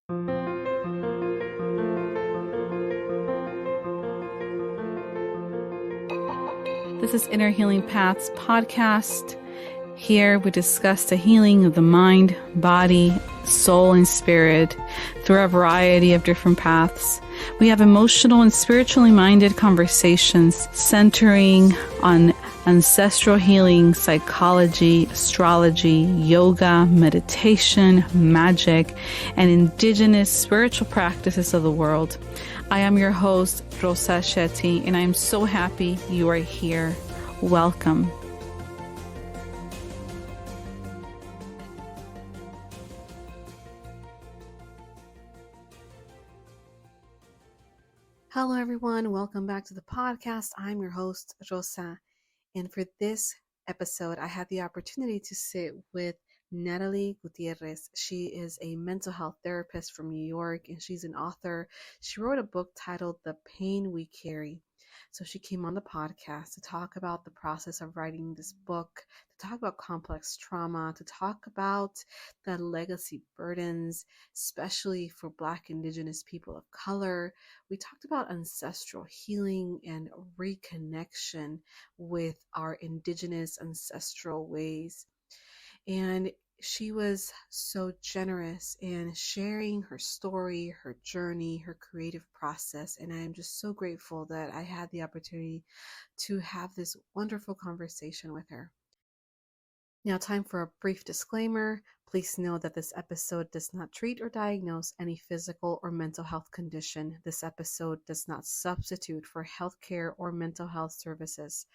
This is Inner Healing Paths podcast. Here we discuss the healing of the mind, body, soul, and spirit through a variety of different paths. We have emotional and spiritually minded conversations centering on ancestral healing, psychology, astrology, yoga, meditation, magic, and indigenous spiritual practices of the world. I am your host, Rosa Shetty, and I am so happy you are here. Welcome. Hello, everyone. Welcome back to the podcast. I'm your host, Rosa. And for this episode, I had the opportunity to sit with Natalie Gutierrez. She is a mental health therapist from New York, and she's an author. She wrote a book titled The Pain We Carry. So she came on the podcast to talk about the process of writing this book, to talk about complex trauma, to talk about the legacy burdens, especially for Black, Indigenous people of color. We talked about ancestral healing and reconnection with our Indigenous ancestral ways. And she was so generous in sharing her story, her journey, her creative process. And I am just so grateful that I had the opportunity to have this wonderful conversation with her. Now, time for a brief disclaimer. Please know that this episode does not treat or diagnose any physical or mental health condition. This episode does not substitute for healthcare or mental health services.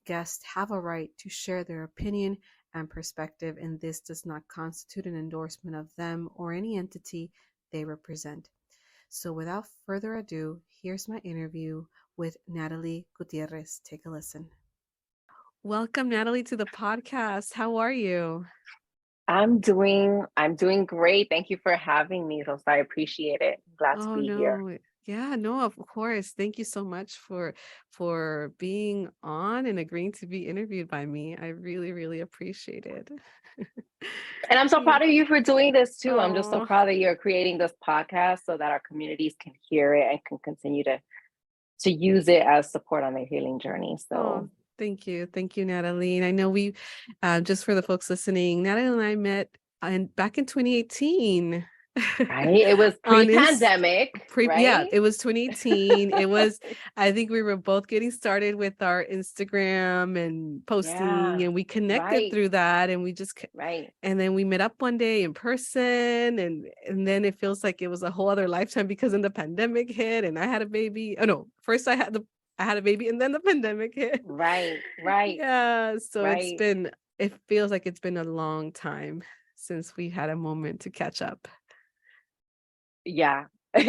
Guests have a right to share their opinion and perspective, and this does not constitute an endorsement of them or any entity they represent. So without further ado, here's my interview with Natalie Gutierrez. Take a listen. Welcome, Natalie, to the podcast. How are you? I'm doing great. Thank you for having me, Rosa. I appreciate it. Glad to be here. Yeah, no, of course. Thank you so much for being on and agreeing to be interviewed by me. I really, really appreciate it. And I'm so proud of you for doing this too. I'm just so Oh, proud that you're creating this podcast so that our communities can hear it and can continue to use it as support on their healing journey. So thank you. Thank you, Natalie. And I know we, just for the folks listening, Natalie and I met back in 2018. right, it was pre-pandemic, right? Yeah, it was 2018. It was, I think we were both getting started with our Instagram and posting, and we connected through that, and we just and then we met up one day in person, and then it feels like it was a whole other lifetime because then the pandemic hit, and I had a baby. Oh no, first I had a baby, and then the pandemic hit. Right. Yeah, so it feels like it's been a long time since we had a moment to catch up. Yeah. I'm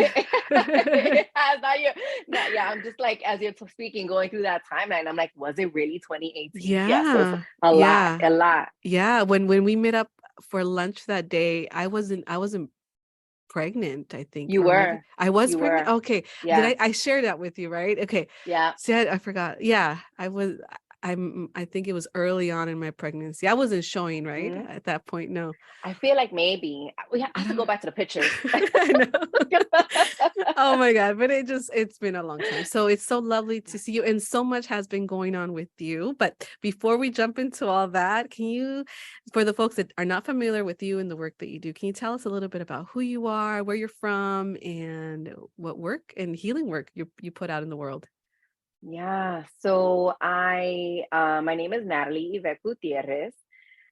just like, as you're speaking, going through that timeline, I'm like, was it really 2018? Yeah. A lot. Yeah. When we met up for lunch that day, I wasn't pregnant, I think. You were. I was pregnant. Okay. Yeah. I shared that with you, right? Okay. Yeah. See, I forgot. Yeah. I think it was early on in my pregnancy. I wasn't showing, right? Mm-hmm. At that point, no. I feel like maybe we have to go back to the pictures. I know. Oh my God. But it's been a long time. So it's so lovely to see you. And so much has been going on with you. But before we jump into all that, can you, for the folks that are not familiar with you and the work that you do, can you tell us a little bit about who you are, where you're from, and what work and healing work you put out in the world? Yeah, so my name is Natalie Gutierrez,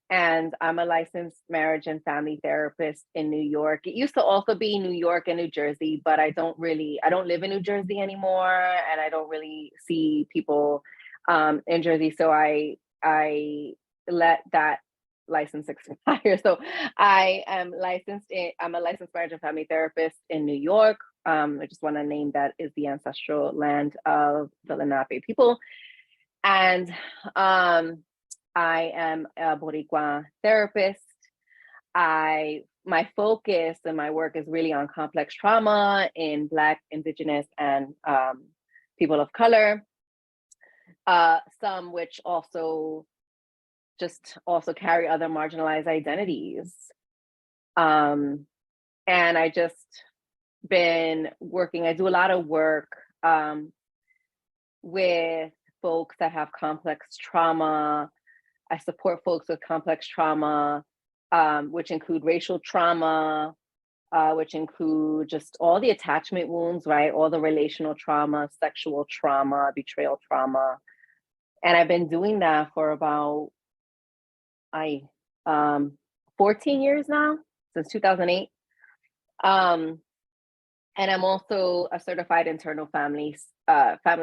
and I'm a licensed marriage and family therapist in New York. It used to also be New York and New Jersey, but I don't live in New Jersey anymore, and I don't really see people in Jersey, so I let that license expire. So I'm a licensed marriage and family therapist in New York. I just want to name that is the ancestral land of the Lenape people. And I am a Boricua therapist. My focus and my work is really on complex trauma in Black, Indigenous, and people of color. Some which also carry other marginalized identities. And I just been working. I do a lot of work with folks that have complex trauma. I support folks with complex trauma, which include racial trauma, which include just all the attachment wounds, right? All the relational trauma, sexual trauma, betrayal trauma. And I've been doing that for about I 14 years now, since 2008. Um, and I'm also a certified internal family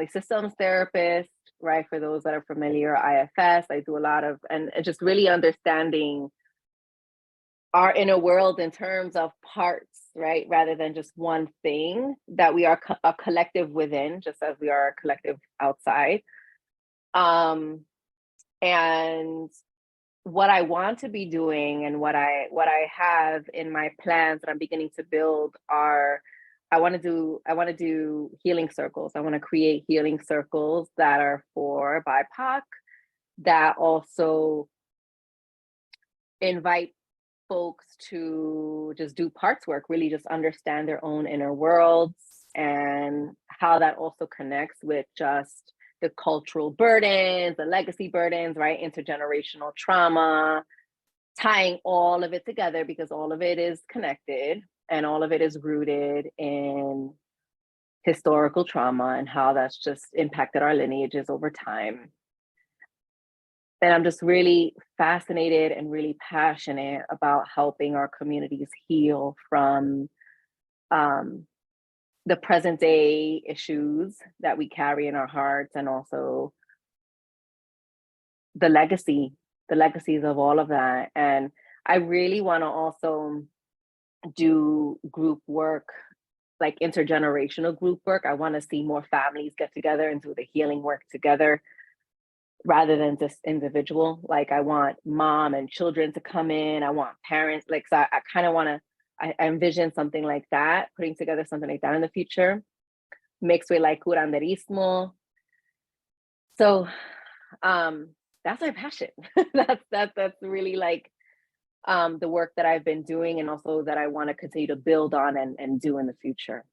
systems therapist, right? For those that are familiar, IFS. I do a lot of and just really understanding our inner world in terms of parts, right? Rather than just one thing, that we are a collective within, just as we are a collective outside. Um, and what I want to be doing and what I have in my plans that I'm beginning to build are I want to do healing circles. I want to create healing circles that are for BIPOC, that also invite folks to just do parts work, really just understand their own inner worlds, and how that also connects with just the cultural burdens, the legacy burdens, right? Intergenerational trauma, tying all of it together, because all of it is connected and all of it is rooted in historical trauma and how that's just impacted our lineages over time. And I'm just really fascinated and really passionate about helping our communities heal from the present day issues that we carry in our hearts, and also the legacies of all of that. And I really want to also do group work, like intergenerational group work. I want to see more families get together and do the healing work together, rather than just individual. Like, I want mom and children to come in. I want parents. Like, so I kind of want to, I envision something like that, putting together something like that in the future, mixed with like curanderismo. So that's my passion. That's really like the work that I've been doing, and also that I want to continue to build on and do in the future.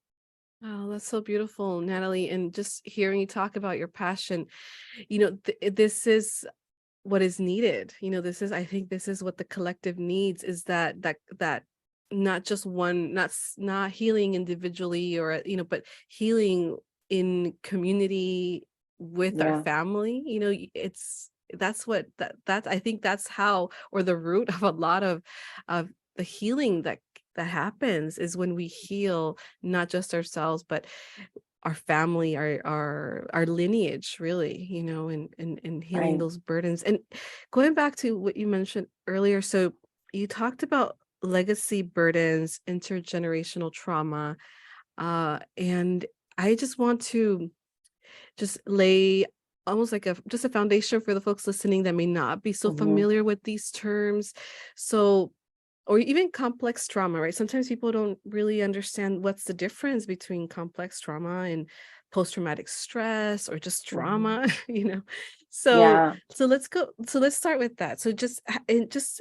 Oh, that's so beautiful, Natalie. And just hearing you talk about your passion, this is what is needed. I think this is what the collective needs, is that not just one, not healing individually, or, but healing in community with our Yeah, family. That's what that I think that's how, or the root of a lot of the healing that happens, is when we heal not just ourselves, but our family, our lineage, really, and healing right. those burdens. And going back to what you mentioned earlier, so you talked about legacy burdens, intergenerational trauma, and I just want to just lay almost like a foundation for the folks listening that may not be so Hmm. familiar with these terms. So, or even complex trauma, right? Sometimes people don't really understand what's the difference between complex trauma and post-traumatic stress, or just Hmm. trauma, So, Yeah. let's start with that. So just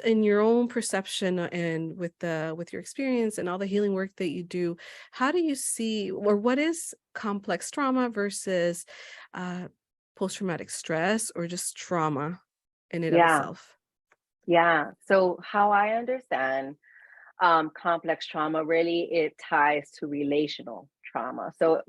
in your own perception, and with your experience and all the healing work that you do, how do you see, or what is complex trauma versus uh post-traumatic stress, or just trauma in and of Yeah. itself? Yeah. So how I understand complex trauma, really it ties to relational trauma. So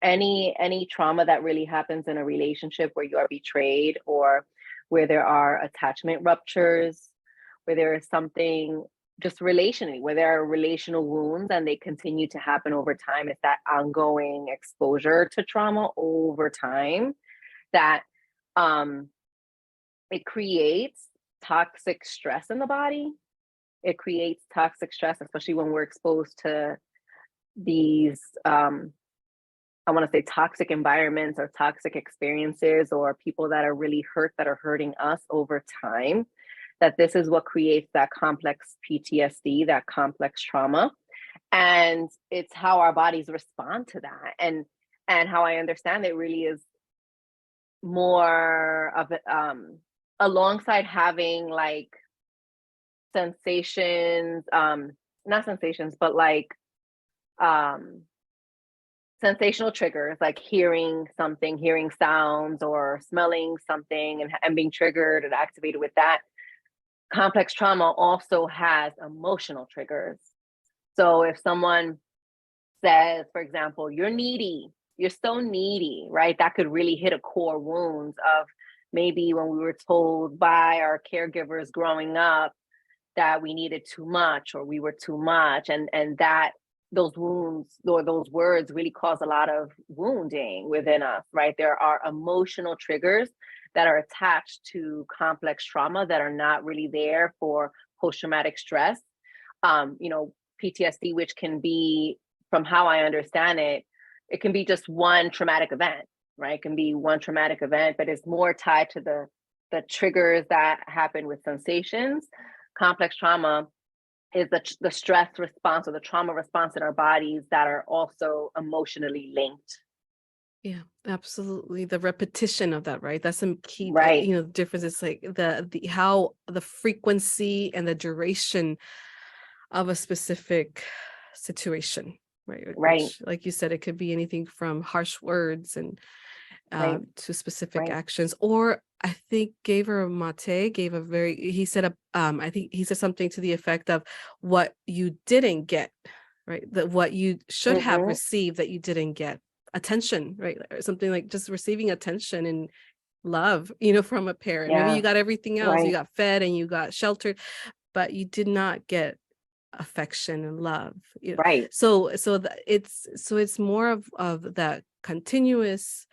any trauma that really happens in a relationship, where you are betrayed, or where there are attachment ruptures, where there is something just relationally, where there are relational wounds and they continue to happen over time. It's that ongoing exposure to trauma over time that um it creates toxic stress in the body. It creates toxic stress, especially when we're exposed to these, I want to say, toxic environments or toxic experiences, or people that are really hurt, that are hurting us over time. That this is what creates that complex PTSD, that complex trauma. And it's how our bodies respond to that. And how I understand it really is more of it, alongside having like sensations, not sensations, but like um sensational triggers, like hearing something, hearing sounds, or smelling something, and being triggered and activated with that. Complex trauma also has emotional triggers. So if someone says, for example, you're needy, you're so needy, right? That could really hit a core wounds of maybe when we were told by our caregivers growing up that we needed too much or we were too much, and that those wounds or those words really cause a lot of wounding within us, right? There are emotional triggers that are attached to complex trauma that are not really there for post-traumatic stress. You know, PTSD, which can be, from how I understand it, it can be just one traumatic event, right? It can be one traumatic event, but it's more tied to the triggers that happen with sensations. Complex trauma is the stress response or the trauma response in our bodies that are also emotionally linked. Yeah, absolutely. The repetition of that, right? That's some key, Right, you know, the difference is like the how the frequency and the duration of a specific situation, right? right, Which, like you said, it could be anything from harsh words and right, to specific right. actions. Or I think Gabor Mate gave a very, he said I think he said something to the effect of what you didn't get, right? That what you should have Mm-hmm. received that you didn't get, attention, right? Or something like just receiving attention and love, you know, from a parent. Maybe you Yeah, got everything else, you right, got fed and you got sheltered, but you did not get affection and love, you know. right, It's more of that continuous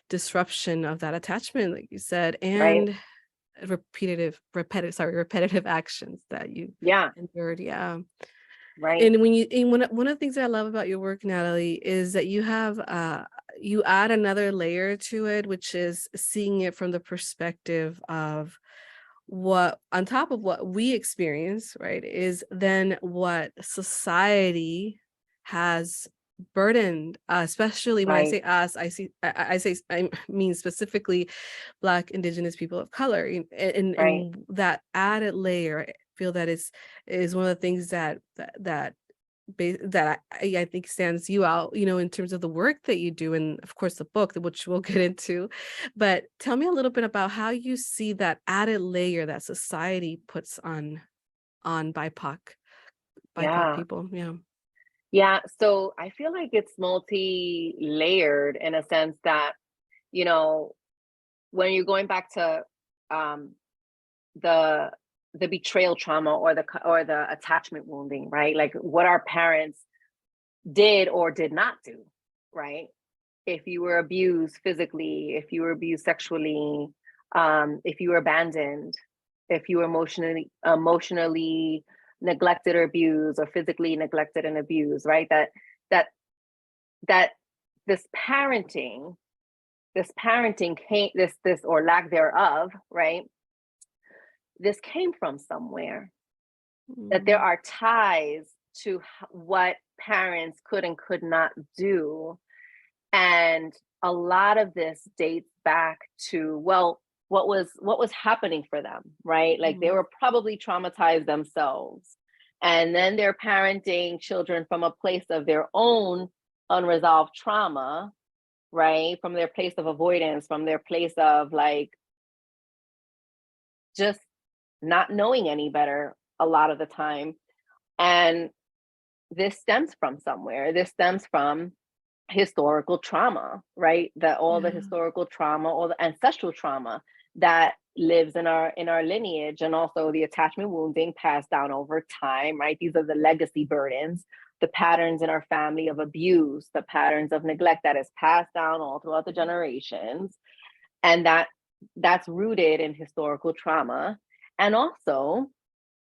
disruption of that attachment, like you said, right. and repetitive actions that you Yeah, endured. Yeah. right. And one of the things that I love about your work, Natalie, is that you add another layer to it, which is seeing it from the perspective of what, on top of what we experience, right, is then what society has burdened, especially when I Right, say us, I mean specifically Black, Indigenous people of color, right. and that added layer. I feel that is one of the things that I think stands you out, you know, in terms of the work that you do, and of course the book, which we'll get into. But tell me a little bit about how you see that added layer that society puts on BIPOC Yeah, people. Yeah. yeah. So I feel like it's multi-layered in a sense that, you know, when you're going back to um, the the betrayal trauma or the attachment wounding, right? Like what our parents did or did not do, right? If you were abused physically, if you were abused sexually, if you were abandoned, if you were emotionally neglected or abused, or physically neglected and abused, right? That that this parenting, came, this or lack thereof, right? This came from somewhere. That there Mm, are ties to what parents could and could not do. And a lot of this dates back to, well, what was happening for them, right? Like they mm, were probably traumatized themselves, and then they're parenting children from a place of their own unresolved trauma, right? From their place of avoidance, from their place of like just not knowing any better a lot of the time. And this stems from somewhere. This stems from historical trauma, right? That all the yeah. historical trauma, all the ancestral trauma that lives in our lineage, and also the attachment wounding passed down over time, right? These are the legacy burdens, the patterns in our family of abuse, the patterns of neglect that is passed down all throughout the generations, and that's rooted in historical trauma. And also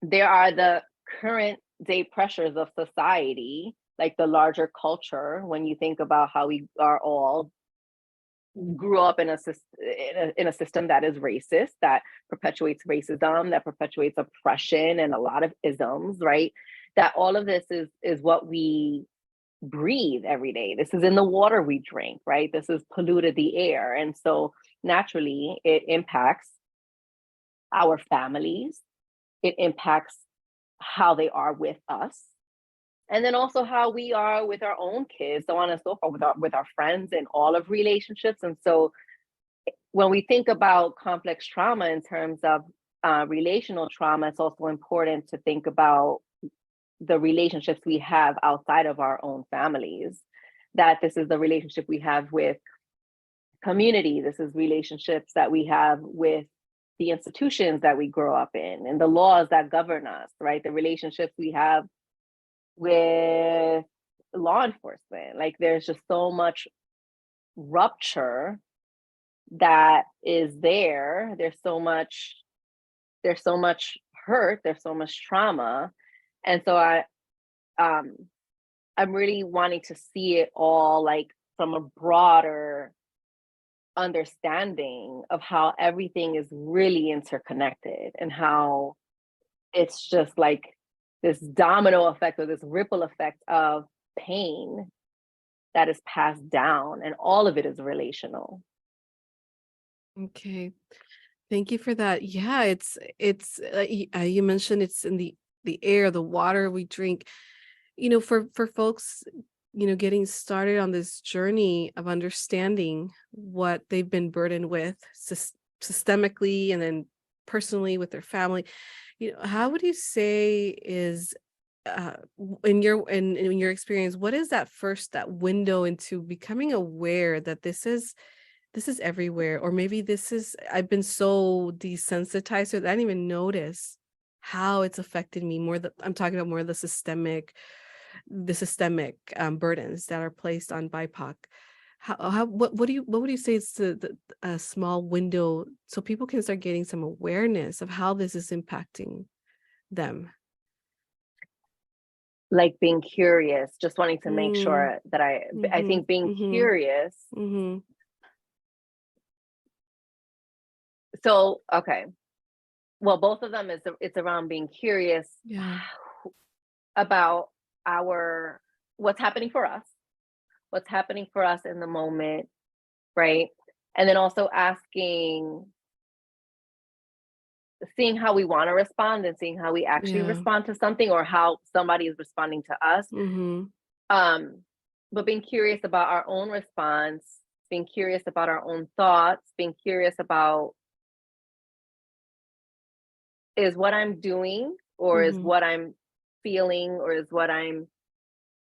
there are the current day pressures of society, like the larger culture. When you think about how we are all grew up in a system that is racist, that perpetuates racism, that perpetuates oppression and a lot of isms, right? That all of this is what we breathe every day. This is in the water we drink, right? This has polluted the air. And so naturally it impacts our families, it impacts how they are with us, And then also how we are with our own kids, so on and so forth, with our friends and all of relationships. And so when we think about complex trauma in terms of relational trauma, it's also important to think about the relationships we have outside of our own families, that this is the relationship we have with community, this is relationships that we have with the institutions that we grow up in and the laws that govern us, right? The relationships we have with law enforcement. Like there's just so much rupture that is there. There's so much hurt, there's so much trauma. And so I'm really wanting to see it all like from a broader understanding of how everything is really interconnected and how it's just like this domino effect or this ripple effect of pain that is passed down, and all of it is relational. Okay. Thank you for that. Yeah, it's you mentioned it's in the air, the water we drink. For folks, getting started on this journey of understanding what they've been burdened with systemically and then personally with their family. How would you say is in your experience, what is that window into becoming aware that this is everywhere, or maybe I've been so desensitized so that I didn't even notice how it's affected me more. I'm talking about more of the systemic burdens that are placed on BIPOC. What would you say is a small window so people can start getting some awareness of how this is impacting them? Like being curious, just wanting to make Mm, sure that I mm-hmm, think being mm-hmm, curious. mm-hmm. So, okay. Well, both of them it's around being curious Yeah, about our what's happening for us, in the moment, right? And then also seeing how we want to respond and seeing how we actually yeah. respond to something or how somebody is responding to us. Mm-hmm. But being curious about our own response, being curious about our own thoughts, being curious about, is what I'm doing or is Mm-hmm. what I'm feeling or is what I'm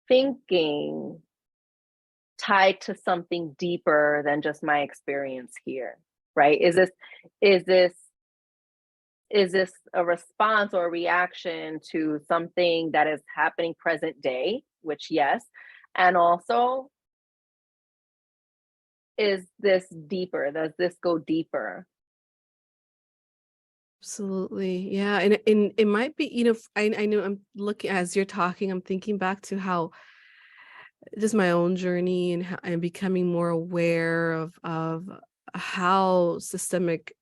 thinking tied to something deeper than just my experience here, right? Is this is this a response or a reaction to something that is happening present day, which yes, and also is this deeper, does this go deeper? Absolutely. Yeah. And it might be, I know I'm looking as you're talking, I'm thinking back to how just my own journey and how I'm becoming more aware of how systemic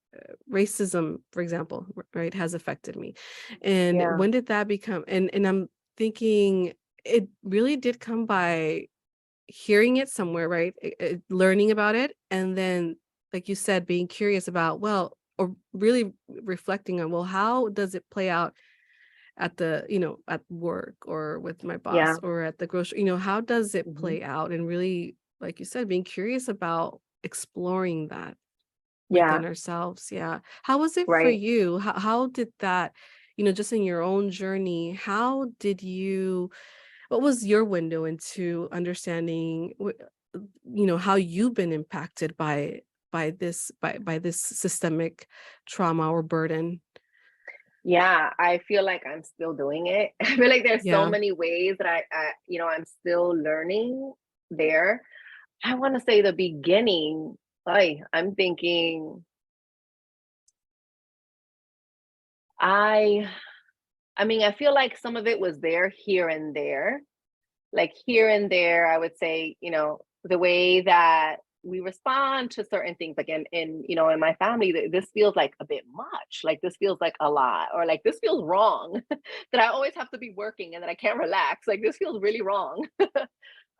racism, for example, right, has affected me. And Yeah, when did that become, and I'm thinking it really did come by hearing it somewhere, right? Learning about it. And then, like you said, being curious about, well, or really reflecting on, well, how does it play out at work or with my boss yeah, or at the grocery, how does it hmm, play out? And really, like you said, being curious about exploring that yeah, within ourselves. Yeah. How was it for right. you? How did that, just in your own journey, what was your window into understanding, how you've been impacted by this systemic trauma or burden? Yeah, I feel like I'm still doing it. I feel like there's so Yeah. many ways that I'm still learning there. I want to say the beginning, I'm thinking I I mean, I feel like some of it was there here and there. Like here and there, I would say, the way that we respond to certain things, like in my family, this feels like a bit much. Like this feels like a lot, or like this feels wrong. That I always have to be working and that I can't relax. Like this feels really wrong.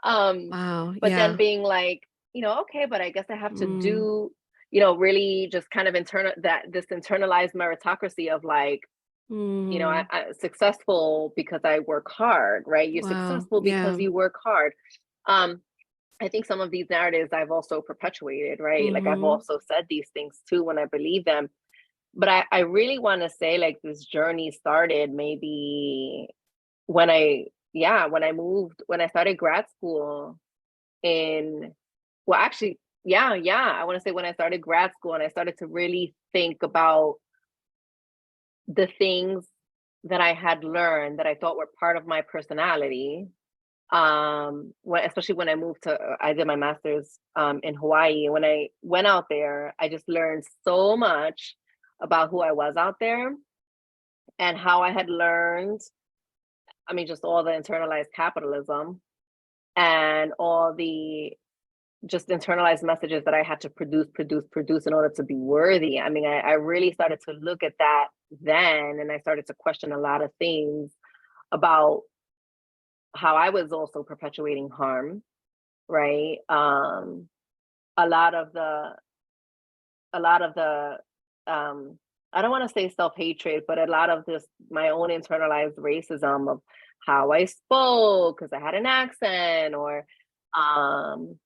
um, Wow. but then Yeah. being like, okay, but I guess I have to Mm. do, really just kind of internal that this internalized meritocracy of like, You know, Mm. I successful because I work hard, right? You're Wow. successful because Yeah. you work hard. Um, I think some of these narratives I've also perpetuated, right? Like I've Mm-hmm. also said these things too when I believe them. But I really want to say like this journey started maybe when when I moved, when I started grad school in, well, actually, I want to say when I started grad school and I started to really think about the things that I had learned that I thought were part of my personality. Especially when I moved to, I did my master's in Hawaii. When I went out there, I just learned so much about who I was out there and how I had learned, I mean, just all the internalized capitalism and all the just internalized messages that I had to produce in order to be worthy. I mean, I really started to look at that then, and I started to question a lot of things about how I was also perpetuating harm, right? A lot of the, a lot of the, I don't want to say self-hatred, but a lot of this, my own internalized racism of how I spoke because I had an accent, or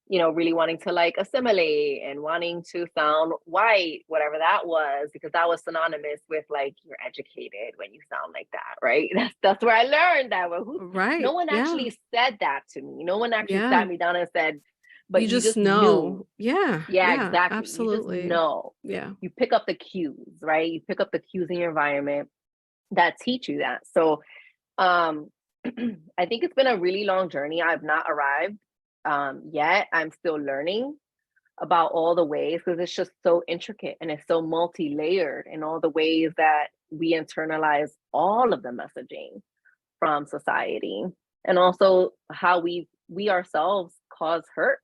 you know, really wanting to like assimilate and wanting to sound white, whatever that was, because that was synonymous with like you're educated when you sound like that, right? That's where I learned that. Well, no Right. one Yeah. actually said that to me. No one actually Yeah. sat me down and said, You but you just just know. knew. Yeah. Yeah, Yeah. exactly. You just Absolutely. know. Yeah. You pick up the cues, right? You pick up the cues in your environment that teach you that. So um I think it's been a really long journey. I've not arrived yet. I'm still learning about all the ways because it's just so intricate and it's so multi-layered in all the ways that we internalize all of the messaging from society, and also how we ourselves cause hurt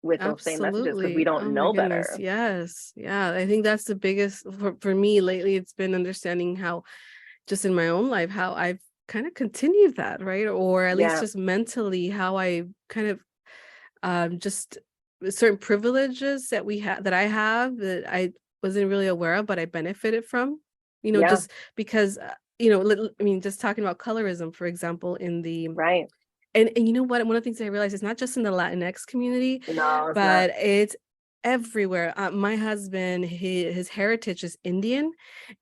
with those same messages because we Absolutely. Oh don't my know goodness. better. Yes. Yeah. I think that's the biggest for me lately. It's been understanding how, just in my own life, how I've kind of continued that, right? Or at least Yeah. just mentally, how I kind of just certain privileges that we have that I have that I wasn't really aware of, but I benefited from, Yeah. just because, I mean, just talking about colorism, for example, in the, Right. and you know what? One of the things I realized is not just in the Latinx community, No, it's not. but it's everywhere. My husband, his heritage is Indian,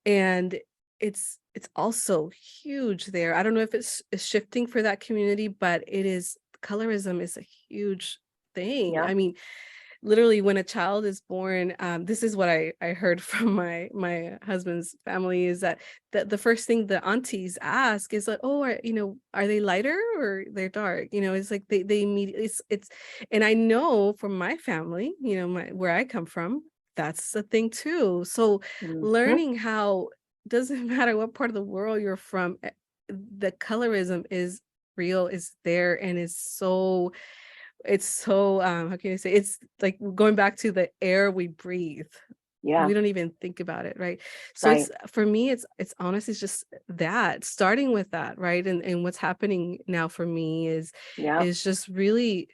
and it's also huge there. I don't know if it's shifting for that community, but it is colorism is a huge thing. Yeah. I mean, literally when a child is born, this is what I heard from my husband's family, is that the first thing the aunties ask is like, oh, are they lighter or they're dark? It's like they immediately, it's and I know from my family, where I come from, that's the thing too. So Mm-hmm. learning how, doesn't matter what part of the world you're from, the colorism is real, is there, and it's so, how can you say, it's like going back to the air we breathe. Yeah. We don't even think about it, right? So Right. it's, for me, it's honestly, it's just that, starting with that, right? And what's happening now for me Yeah. is just really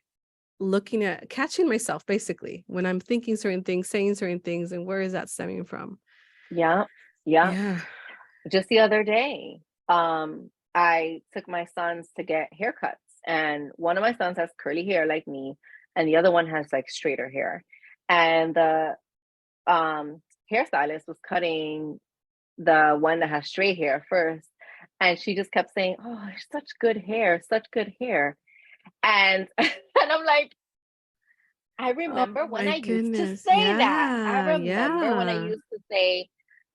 looking at, catching myself basically when I'm thinking certain things, saying certain things, and where is that stemming from? Yeah. Yeah. Yeah. Just the other day, I took my sons to get haircuts, and one of my sons has curly hair like me, and the other one has like straighter hair. And the hairstylist was cutting the one that has straight hair first, and she just kept saying, "Oh, such good hair, such good hair." And and I'm like, I Oh remember when my I used to goodness. say that. I Yeah. remember when I Yeah. used to say,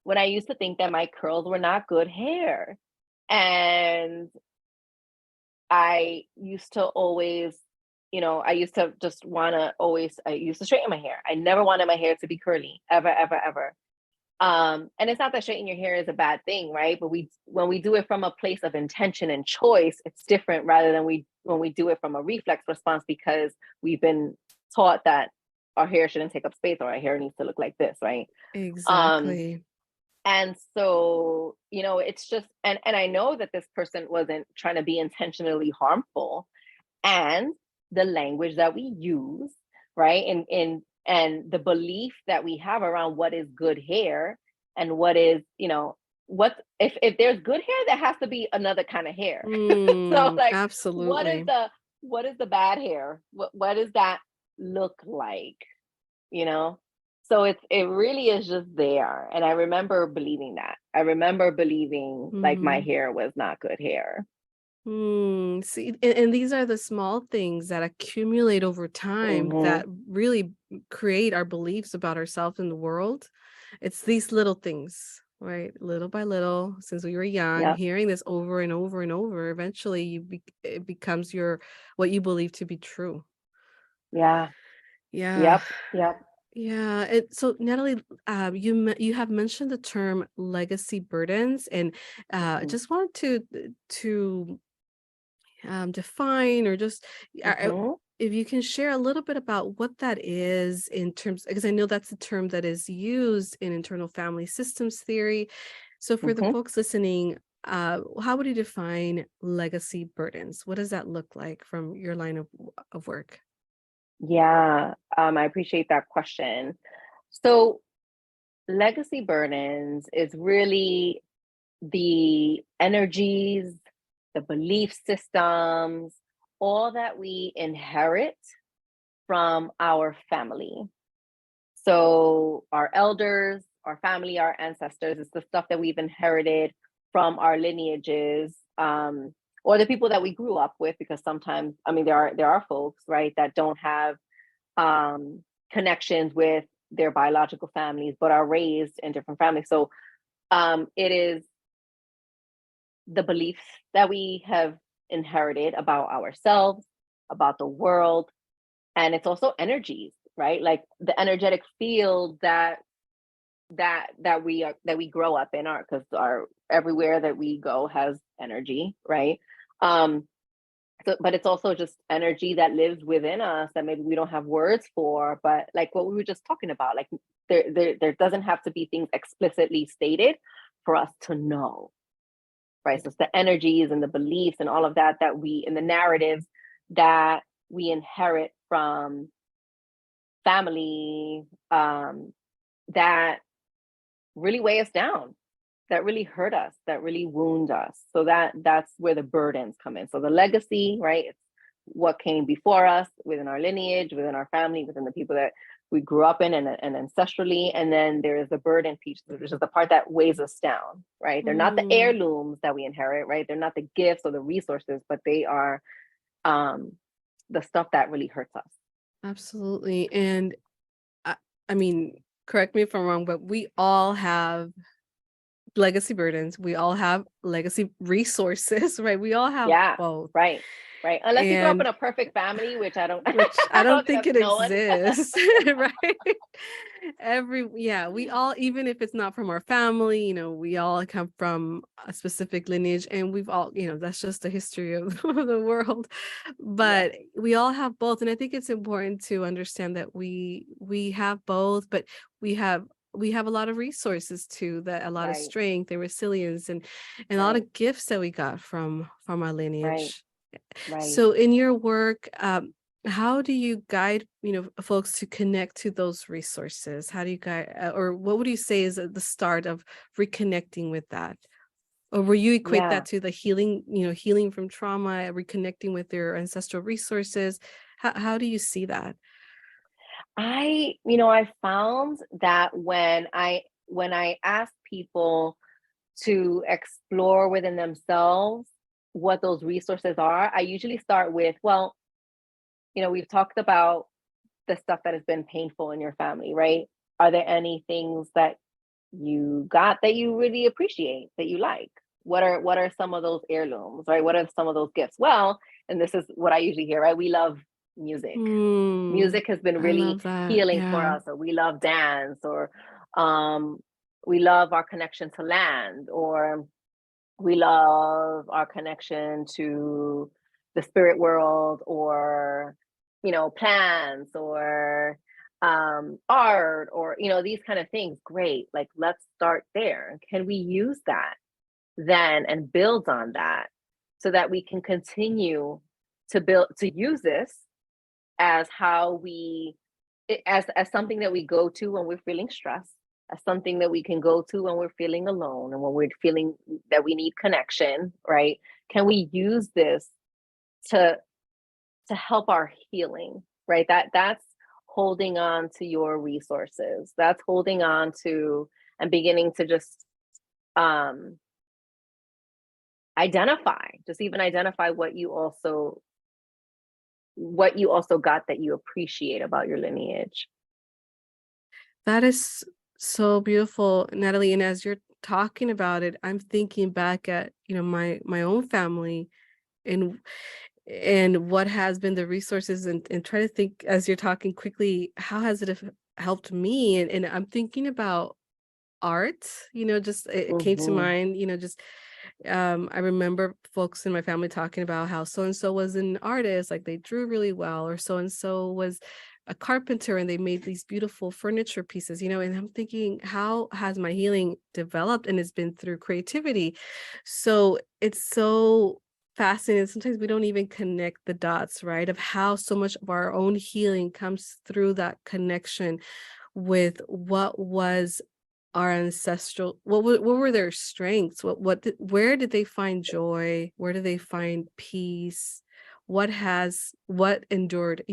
when I used to think that my curls were not good hair. And I used to always, I used to just want to always, I used to straighten my hair. I never wanted my hair to be curly, ever, ever, ever. And it's not that straightening your hair is a bad thing, right? But when we do it from a place of intention and choice, it's different rather than when we do it from a reflex response because we've been taught that our hair shouldn't take up space or our hair needs to look like this, right? Um, Exactly. and so, it's just, and I know that this person wasn't trying to be intentionally harmful, and the language that we use, right? And the belief that we have around what is good hair and what is, if there's good hair, there has to be another kind of hair. So like, what is Absolutely. the what is the bad hair? What does that look like? You know? So it really is just there. And I remember believing that. I remember believing like my Mm-hmm. hair was not good hair. See, and these are the small things that accumulate over time Hmm. that really create our beliefs about ourselves and the world. It's these little things, right? Little by little, since we were young, Yep. hearing this over and over and over, eventually it becomes your what you believe to be true. Yeah. Yeah. Yep. Yep. Yeah. So Natalie, you have mentioned the term legacy burdens, and I Hmm. just wanted to define or just Hmm. if you can share a little bit about what that is in terms, because I know that's the term that is used in internal family systems theory. So for the Hmm. folks listening, how would you define legacy burdens? What does that look like from your line of work? Yeah. I appreciate that question. So legacy burdens is really the energies, the belief systems, all that we inherit from our family. So, our elders, our family, our ancestors, it's the stuff that we've inherited from our lineages, or the people that we grew up with. Because sometimes, I mean, there are folks, right, that don't have um, connections with their biological families, but are raised in different families. So, it is the beliefs that we have inherited about ourselves, about the world, and it's also energies, right? Like the energetic field that we grow up in, our because our everywhere that we go has energy, right? Um, so, but it's also just energy that lives within us that maybe we don't have words for, but like what we were just talking about, like there doesn't have to be things explicitly stated for us to know, right? So it's the energies and the beliefs and all of that and the narratives that we inherit from family, that really weigh us down, that really hurt us, that really wound us. So that's where the burdens come in. So the legacy, right? It's what came before us within our lineage, within our family, within the people that we grew up in and ancestrally. And then there is the burden piece, which is the part that weighs us down, right? They're not the Mm, heirlooms that we inherit, right? They're not the gifts or the resources, but they are um, the stuff that really hurts us. absolutely. And I, I mean, correct me if I'm wrong, but we all have legacy burdens. We all have legacy resources, right? We all have Yeah, both. right, right. Unless you grow up in And a perfect family, which I don't, which I I don't don't think think that's it no one. exists, right? We all, even if it's not from our family, we all come from a specific lineage, and we've all, that's just the history of the world. Yeah, But we all have both, and I think it's important to understand that we have both, but we have we have a lot of resources too, that a lot of right, strength and resilience, and a lot right, of gifts that we got from our right, lineage. right. So in your work, how do you guide, folks to connect to those resources? How do you guide, or what would you say is at the start of reconnecting with that? Or will you equate Yeah. that to the healing, healing from trauma, reconnecting with their ancestral resources? How do you see that? I found that when I ask people to explore within themselves what those resources are, I usually start with, well, we've talked about the stuff that has been painful in your family, right? Are there any things that you got that you really appreciate, that you like? What are some of those heirlooms, right? What are some of those gifts? Well, and this is what I usually hear, right? We love music. Hmm. Music has been I really love that. healing for Yeah. us, or we love dance, or um, we love our connection to land, or we love our connection to the spirit world, or plants, or art, or these kind of things. Great, like let's start there. Can we use that then and build on that, so that we can continue to use this as how we as something that we go to when we're feeling stressed, as something that we can go to when we're feeling alone and when we're feeling that we need connection, right? Can we use this to help our healing, right? That's holding on to your resources. That's holding on to and beginning to just um identify what you also got that you appreciate about your lineage. That is so beautiful, Natalie. And as you're talking about it, I'm thinking back at, my own family and what has been the resources, and try to think as you're talking quickly, how has it helped me? And I'm thinking about art, just it came to Mm-hmm. mind, just I remember folks in my family talking about how so and so was an artist, like they drew really well, or so and so was a carpenter and they made these beautiful furniture pieces, and I'm thinking, how has my healing developed? And it's been through creativity. So it's so fascinating. Sometimes we don't even connect the dots, right? Of how so much of our own healing comes through that connection with what was our ancestral, what were their strengths, where did they find joy, where did they find peace, what endured,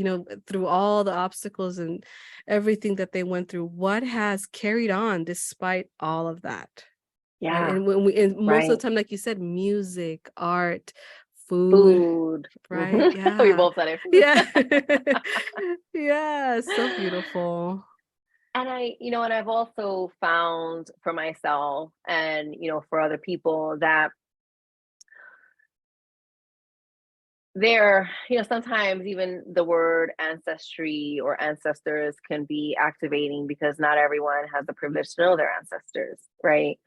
through all the obstacles and everything that they went through, what has carried on despite all of that, right? Yeah, And and most of right. the time, like you said, music, art, food, Food. right? We Yeah. both said it, food. Yeah. Yeah, so beautiful. And and I've also found for myself and, for other people that sometimes even the word ancestry or ancestors can be activating because not everyone has the privilege to know their ancestors, right?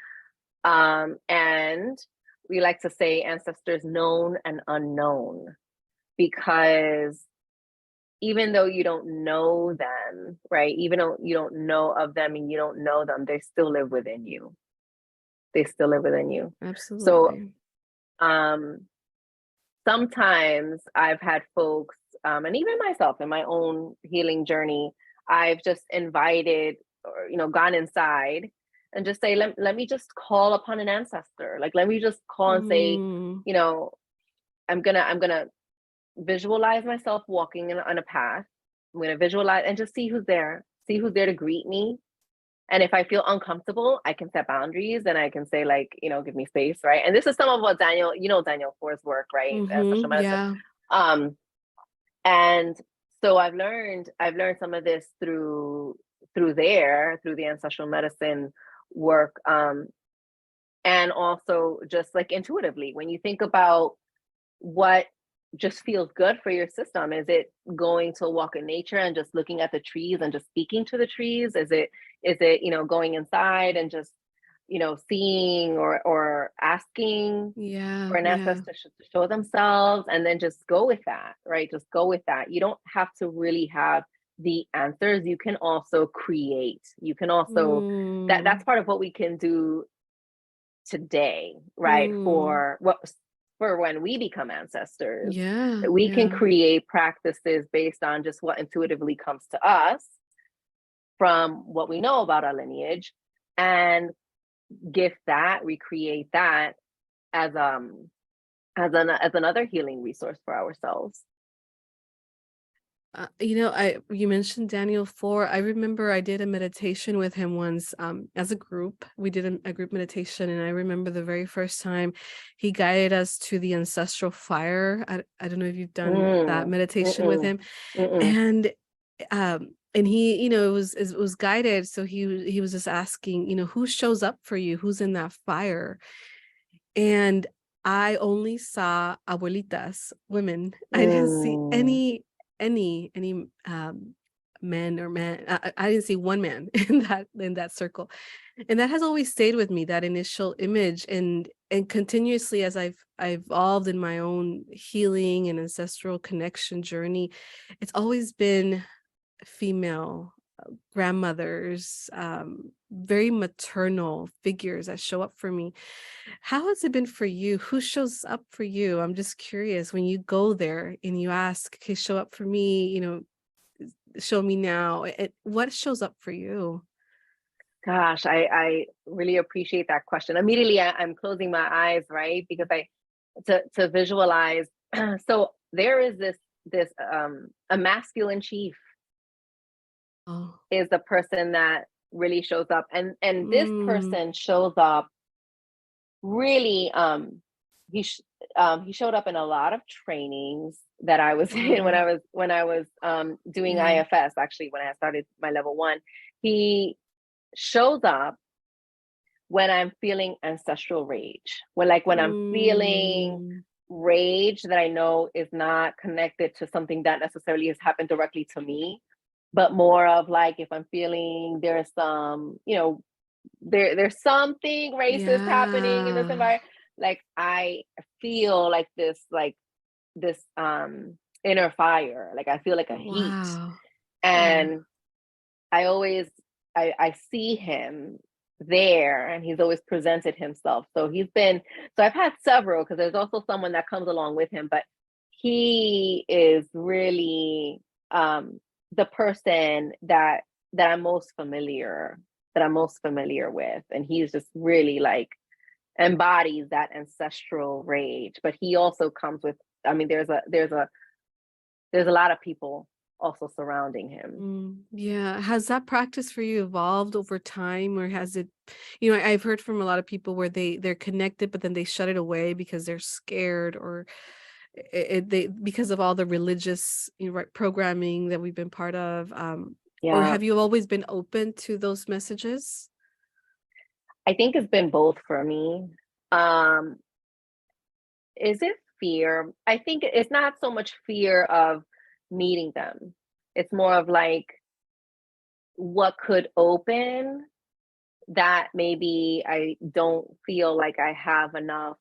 And we like to say ancestors known and unknown because even though you don't know them, right? Even though you don't know of them and you don't know them, they still live within you. They still live within you. So Absolutely. um sometimes I've had folks, and even myself in my own healing journey, I've just invited or, gone inside and just say, let me just call upon an ancestor. Like, let me just call and say, Mm, you know, I'm gonna visualize myself walking on a path. I'm gonna visualize and just see who's there to greet me. And if I feel uncomfortable, I can set boundaries and I can say, like, give me space, right? And this is some of what Daniel For's work, right? Ancestral medicine. yeah. Um, and so I've learned some of this through the ancestral medicine work. And also just like intuitively, when you think about what just feels good for your system, is it going to a walk in nature and just looking at the trees and just speaking to the trees? Is it going inside and just seeing or asking Yeah, for an yeah. ancestor to show themselves, and then just go with that, right? Just go with that. You don't have to really have the answers. You can also create. You can also Mm, that's part of what we can do today, right? mm. For when we become ancestors, Yeah, that we can yeah. create practices based on just what intuitively comes to us from what we know about our lineage, and recreate that as as another healing resource for ourselves. You mentioned Daniel 4. I remember I did a meditation with him once, as a group. We did a group meditation, and I remember the very first time he guided us to the ancestral fire. I don't know if you've done that Mm, meditation with mm-mm, him, mm-mm, and he, it was guided. So he was just asking, who shows up for you, who's in that fire. And I only saw abuelitas, women. I didn't see mm, any men or man. I didn't see one man in that circle, and that has always stayed with me. That initial image, and continuously as I evolved in my own healing and ancestral connection journey, it's always been female grandmothers, very maternal figures that show up for me. How has it been for you? Who shows up for you? I'm just curious when you go there and you ask, okay, show up for me, show me now. What shows up for you? Gosh, I really appreciate that question. Immediately, I'm closing my eyes, right? Because I to visualize. So there is this a masculine chief Oh. is the person that really shows up, and this Mm. person shows up really. He sh- he showed up in a lot of trainings that I was in Wow. when I was doing Yeah. IFS. Actually, when I started my level one, he shows up when I'm feeling ancestral rage. When I'm feeling Mm. rage that I know is not connected to something that necessarily has happened directly to me, but more of like if I'm feeling there's some, there's something racist happening in this Yeah. environment. Like I feel this inner fire. Like I feel like a heat. Wow. Yeah. And I always I see him there and he's always presented himself. So I've had several because there's also someone that comes along with him, but he is really the person that I'm most familiar with. And he's just really like embodies that ancestral rage. But he also comes with, I mean, there's a lot of people also surrounding him. Yeah. Has that practice for you evolved over time, or has it, I've heard from a lot of people where they're connected, but then they shut it away because they're scared, or they because of all the religious, right, programming that we've been part of. Or Yeah. have you always been open to those messages? I think it's been both for me. Um, is it fear? I think it's not so much fear of meeting them. It's more of like what could open that maybe I don't feel like I have enough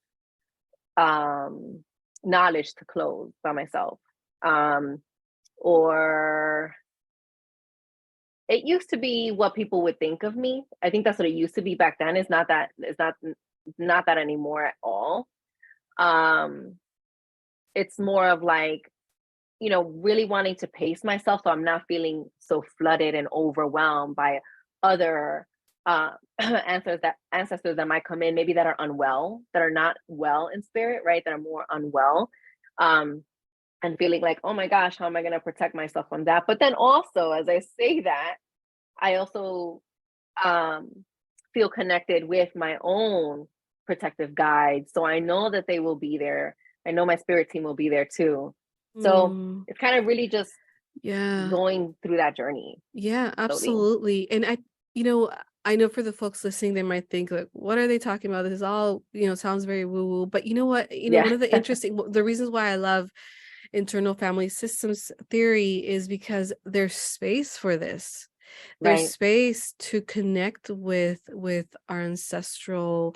um knowledge to close by myself. Um or it used to be what people would think of me. I think that's what it used to be back then. It's not that anymore at all. Um it's more of like, really wanting to pace myself so I'm not feeling so flooded and overwhelmed by other ancestors that might come in, maybe that are unwell, that are not well in spirit, right? That are more unwell. Um, and feeling like, oh my gosh, how am I gonna protect myself from that? But then also, as I say that, I also um feel connected with my own protective guides. So I know that they will be there. I know my spirit team will be there too. So Mm, it's kind of really just yeah. going through that journey Yeah, slowly. absolutely. And you know, I know for the folks listening, they might think like, what are they talking about? This is all, sounds very woo woo. But you know what? Yeah. One of the reasons why I love internal family systems theory is because there's space for this. There's Right. space to connect with our ancestral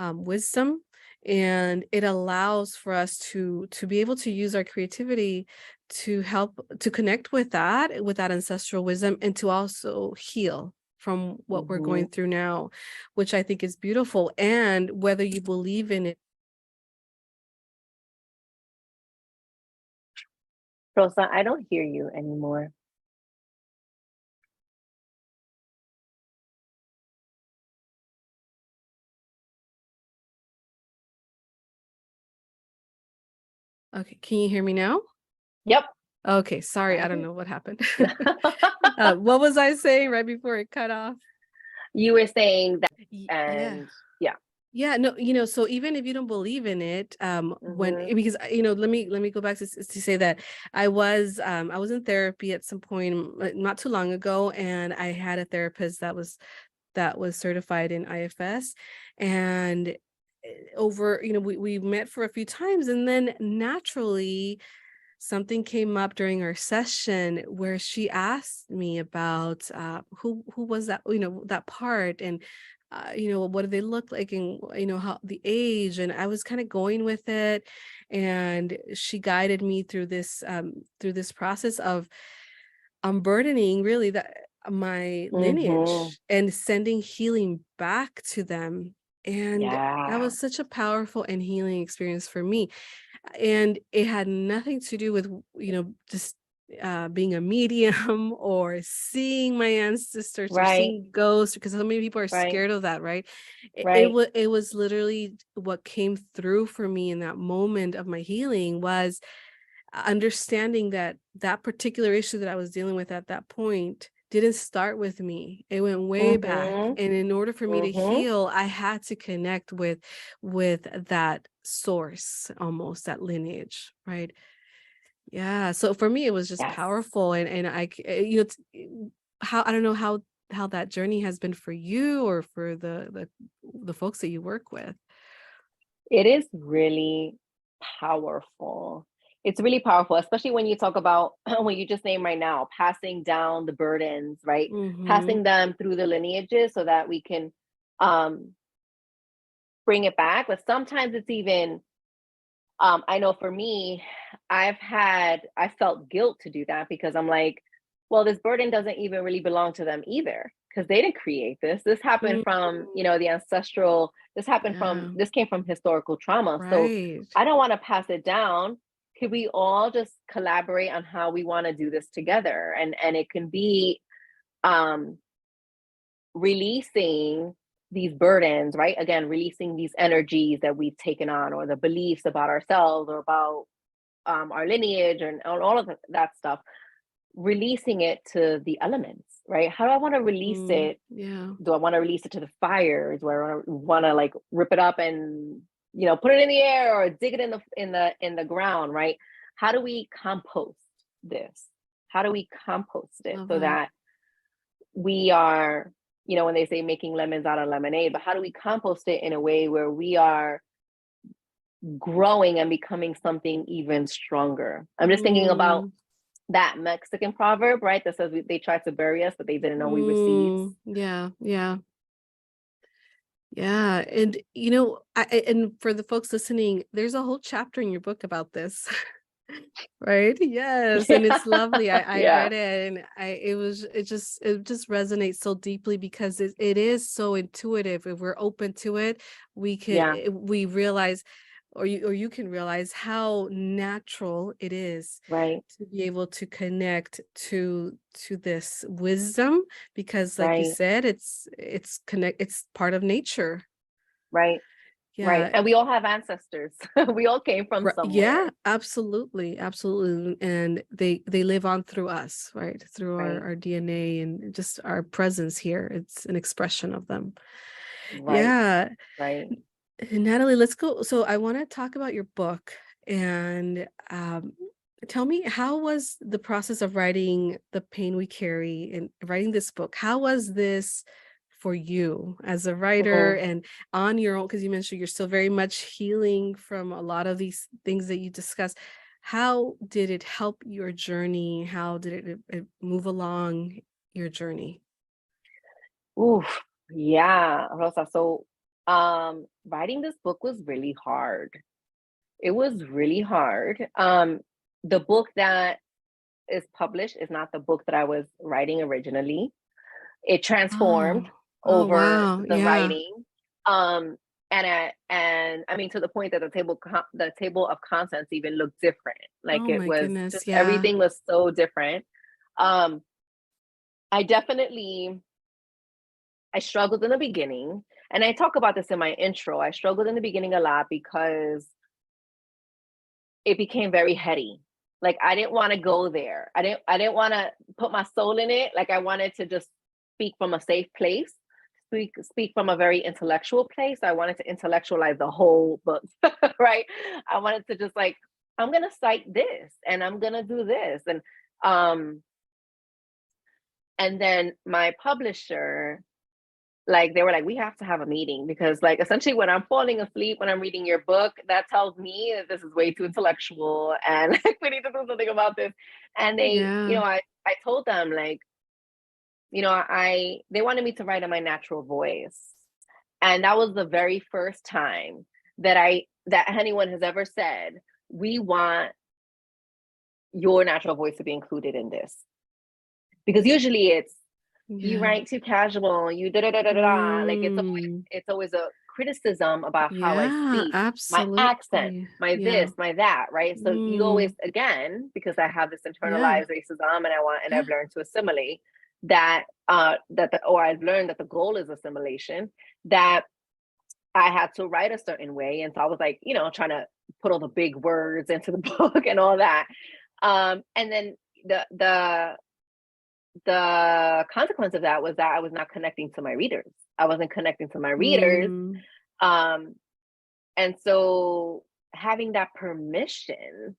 wisdom, and it allows for us to be able to use our creativity to help to connect with that ancestral wisdom, and to also heal from what we're Hmm. going through now, which I think is beautiful. And whether you believe in it. Rosa, I don't hear you anymore. Okay, can you hear me now? Yep. Okay, sorry, I Got don't it. know what happened. What was I saying right before it cut off? You were saying that, Yeah. and yeah. Yeah, no, so even if you don't believe in it, Hmm. because let me go back to say that I was in therapy at some point, not too long ago, and I had a therapist that was certified in IFS, and over, we met for a few times, and then naturally something came up during our session where she asked me about who was that, that part, and what do they look like, and how the age, and I was kind of going with it, and she guided me through this process of unburdening really that my Hmm. lineage and sending healing back to them. And that Yeah. was such a powerful and healing experience for me, and it had nothing to do with, just being a medium or seeing my ancestors or Right. seeing ghosts, because so many people are Right. scared of that, right? Right. It was literally what came through for me in that moment of my healing was understanding that that particular issue that I was dealing with at that point didn't start with me. It went way back. Mm-hmm. And in order for me to Mm-hmm. heal, I had to connect with that source, almost that lineage, right? Yeah. So for me, it was just Yes. powerful. And you know, how, I don't know how that journey has been for you or for the folks that you work with. It is really powerful. It's really powerful, especially when you talk about when you just name right now, passing down the burdens, right? Mm-hmm. Passing them through the lineages so that we can um, bring it back. But sometimes it's even, I know for me, I felt guilt to do that because I'm like, well, this burden doesn't even really belong to them either because they didn't create this. This happened from, Mm, the ancestral, yeah. this came from historical trauma. So Right. I don't want to pass it down. Could we all just collaborate on how we want to do this together? And it can be um releasing these burdens, right? Again, releasing these energies that we've taken on or the beliefs about ourselves or about our lineage and all of that stuff, releasing it to the elements, right? How do I want to release Mm, it? yeah. Do I want to release it to the fire? Do I want to like rip it up and put it in the air or dig it in the ground, right? How do we compost this? How do we compost it Love so that. that we are, when they say making lemons out of lemonade, but how do we compost it in a way where we are growing and becoming something even stronger? I'm just thinking about Mm, that Mexican proverb, right? That says they tried to bury us, but they didn't know we were seeds. yeah, yeah, yeah. And and for the folks listening, there's a whole chapter in your book about this. Right? Yes, and Yeah. it's lovely. I Yeah. read it and it just resonates so deeply because it is so intuitive. If we're open to it, Yeah. we realize or you can realize how natural it is Right. to be able to connect to this wisdom because like you Right. said, it's part of nature. Right. Right. Yeah. And we all have ancestors. We all came from Yeah, somewhere. absolutely, absolutely, and they live on through us, right? Through Right. our DNA and just our presence here. It's an expression of them. Right. Yeah. Right. Natalie, let's go. So I want to talk about your book and tell me, how was the process of writing The Pain We Carry and writing this book? How was this for you as a writer Mm. and on your own? Because you mentioned you're still very much healing from a lot of these things that you discussed. How did it help your journey? How did it move along your journey? Oof. Yeah, Rosa. So, writing this book was really hard. It was really hard. The book that is published is not the book that I was writing originally. It transformed Oh, oh over wow. the Yeah. writing. Um, and I mean to the point that the table of contents even looked different. Like Oh it my was goodness. just Yeah. everything was so different. Um, I definitely I struggled in the beginning, and I talk about this in my intro. I struggled in the beginning a lot because it became very heady. Like I didn't want to go there. I didn't want to put my soul in it. Like I wanted to just speak from a safe place, speak from a very intellectual place. I wanted to intellectualize the whole book, right? I wanted to just like, I'm gonna cite this and I'm gonna do this. Um and then my publisher, like they were like, we have to have a meeting because like essentially when I'm falling asleep when I'm reading your book, that tells me that this is way too intellectual and like we need to do something about this. And Yeah. I told them like, I they wanted me to write in my natural voice. And that was the very first time that anyone has ever said, we want your natural voice to be included in this. Because usually it's you Yeah. write too casual, you da da da da da, like Mm. it's always a criticism about how I Yeah, speak, my accent, absolutely. my Yeah. this, my that, right? So you always, Mm, again, because I have this yeah. internalized racism, and Yeah. I've learned to assimilate that, or I've learned that the goal is assimilation, that I had to write a certain way. And so I was like, trying to put all the big words into the book and all that. And then the the the consequence of that was that I was not connecting to my readers. I wasn't connecting to my readers. Mm, Um, and so having that permission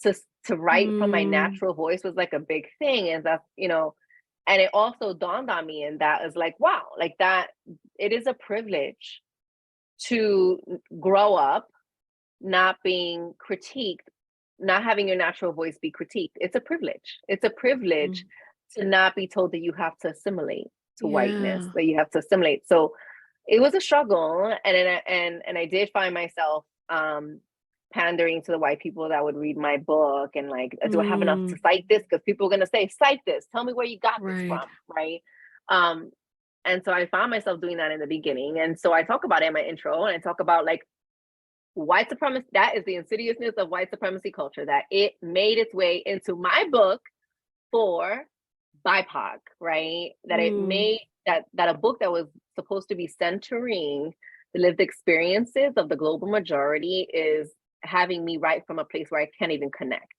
to to write from my mm, natural voice was like a big thing. And that's, and it also dawned on me, and that is like, wow, like that, it is a privilege to grow up not being critiqued, not having your natural voice be critiqued. It's a privilege. It's a privilege mm. to not be told that you have to assimilate to whiteness, Yeah. that you have to assimilate. So it was a struggle, and I did find myself pandering to the white people that would read my book, and like, do I have enough to Mm, cite this? Because people are gonna say, cite this. Tell me where you got this right. from, right? Um, and so I found myself doing that in the beginning, and so I talk about it in my intro, and I talk about like white supremacy. That is the insidiousness of white supremacy culture, that it made its way into my book for BIPOC, right? That it Mm, made that a book that was supposed to be centering the lived experiences of the global majority is having me write from a place where I can't even connect.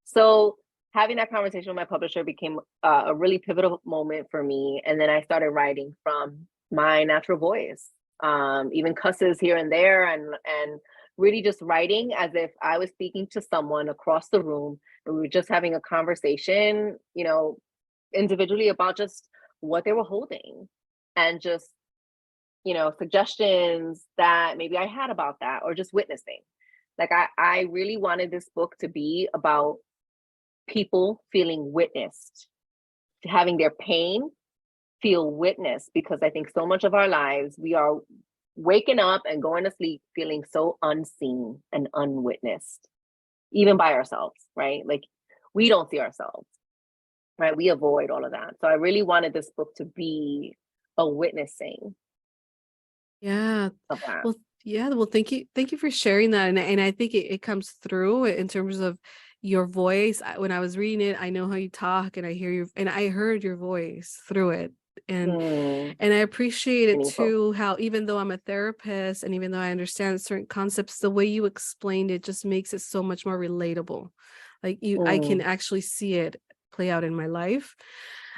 So having that conversation with my publisher became a really pivotal moment for me. And then I started writing from my natural voice, even cusses here and there, and really just writing as if I was speaking to someone across the room, and we were just having a conversation, individually, about just what they were holding, and just, suggestions that maybe I had about that, or just witnessing. Like I really wanted this book to be about people feeling witnessed, having their pain feel witnessed, because I think so much of our lives we are waking up and going to sleep feeling so unseen and unwitnessed, even by ourselves, right? Like we don't see ourselves, right? We avoid all of that. So I really wanted this book to be a witnessing yeah. of that. Well, yeah. Well, thank you for sharing that, and I think it comes through in terms of your voice. When I was reading it, I know how you talk, and I hear you, and I heard your voice through it, and Mm, and I appreciate it meaningful. too. How even though I'm a therapist, and even though I understand certain concepts, the way you explained it just makes it so much more relatable. Like I can Mm, actually see it play out in my life,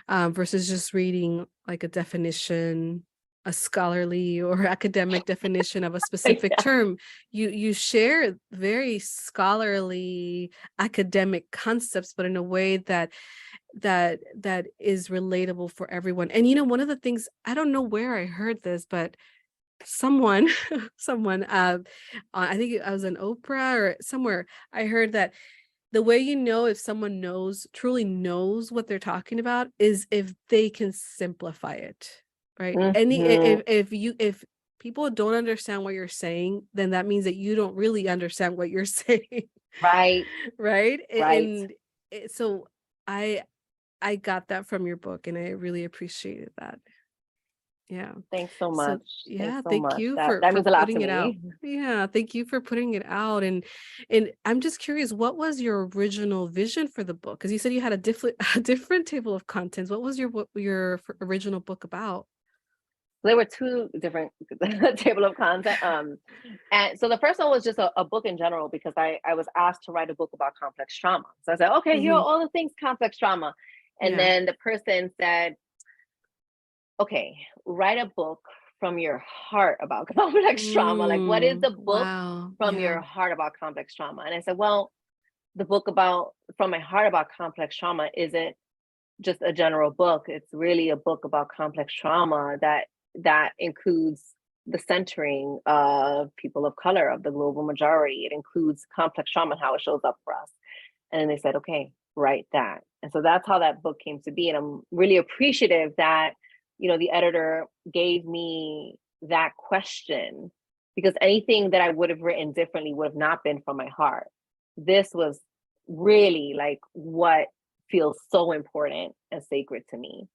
versus just reading like a definition, a scholarly or academic definition of a specific yeah. term. You share very scholarly academic concepts, but in a way that is relatable for everyone. And one of the things, I don't know where I heard this, but someone someone I think I was on Oprah or somewhere, I heard that the way you know if someone truly knows what they're talking about is if they can simplify it, right? Mm-hmm. If people don't understand what you're saying, then that means that you don't really understand what you're saying, Right, right? right. So I I got that from your book, and I really appreciated that. Yeah. Thanks so So much. Thanks yeah, so thank much. you That for means a lot to putting it out. me. Yeah, thank you for putting it out. And I'm just curious, what was your original vision for the book? Because you said you had a different a different table of contents. What was your original book about? There were two different table of content. And so the first one was just a book in general, because I was asked to write a book about complex trauma. So I said, okay, here are Hmm. all the things complex trauma. And Yeah. then the person said, okay, write a book from your heart about complex trauma. Like, what is the book Wow. from Yeah. your heart about complex trauma? And I said, well, the book about from my heart about complex trauma isn't just a general book. It's really a book about complex trauma that includes the centering of people of color, of the global majority. It includes complex trauma and how it shows up for us. And then they said, okay, write that. And so that's how that book came to be. And I'm really appreciative that, the editor gave me that question, because anything that I would have written differently would have not been from my heart. This was really like what feels so important and sacred to me.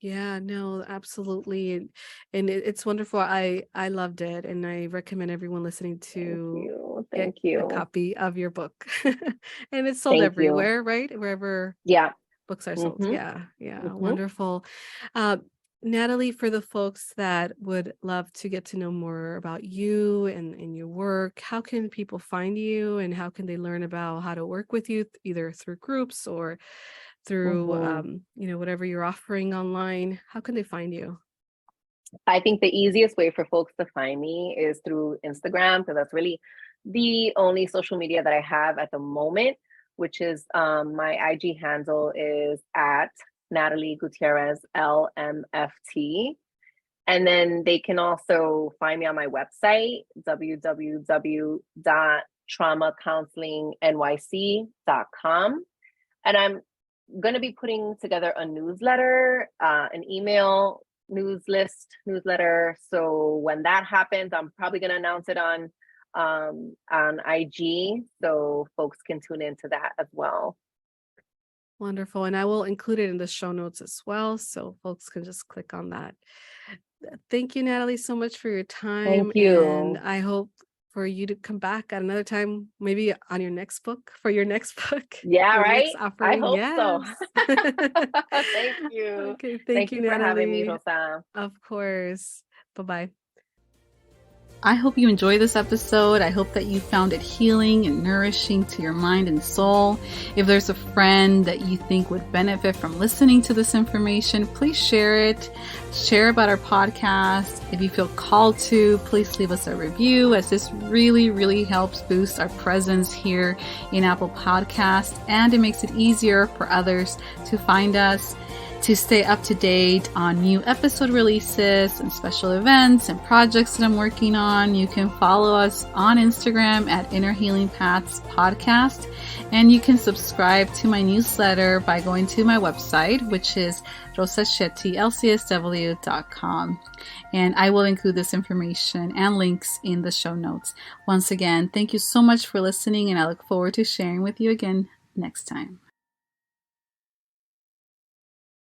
Yeah, no, absolutely. And it's wonderful. I loved it, and I recommend everyone listening Thank to you. get Thank a you. copy of your book. And it's sold Thank you. everywhere, right? Wherever Yeah. books are sold. Mm-hmm. Yeah, yeah, Mm-hmm. wonderful. Uh, Natalie, for the folks that would love to get to know more about you and your work, how can people find you, and how can they learn about how to work with you, either through groups or through, Mm-hmm. whatever you're offering online? How can they find you? I think the easiest way for folks to find me is through Instagram, because that's really the only social media that I have at the moment, which is my IG handle is at Natalie Gutierrez LMFT. And then they can also find me on my website, www.traumacounselingnyc.com. And I'm going to be putting together a newsletter, an email newsletter. So when that happens, I'm probably going to announce it on IG, so folks can tune into that as well. Wonderful. And I will include it in the show notes as well, so folks can just click on that. Thank you, Natalie, so much for your time. Thank And you. I hope for you to come back at another time, maybe on your next book, for your next book, Yeah, your right. next I offering. hope so. Yes. Thank you. Okay. Thank Thank you, you for having me, Natalie. Rosa. Of course. Bye bye. I hope you enjoyed this episode. I hope that you found it healing and nourishing to your mind and soul. If there's a friend that you think would benefit from listening to this information, please share it. Share about our podcast. If you feel called to, please leave us a review, as this really, really helps boost our presence here in Apple Podcasts, and it makes it easier for others to find us. To stay up to date on new episode releases and special events and projects that I'm working on, you can follow us on Instagram at Inner Healing Paths Podcast. And you can subscribe to my newsletter by going to my website, which is rosashettylcsw.com. And I will include this information and links in the show notes. Once again, thank you so much for listening, and I look forward to sharing with you again next time.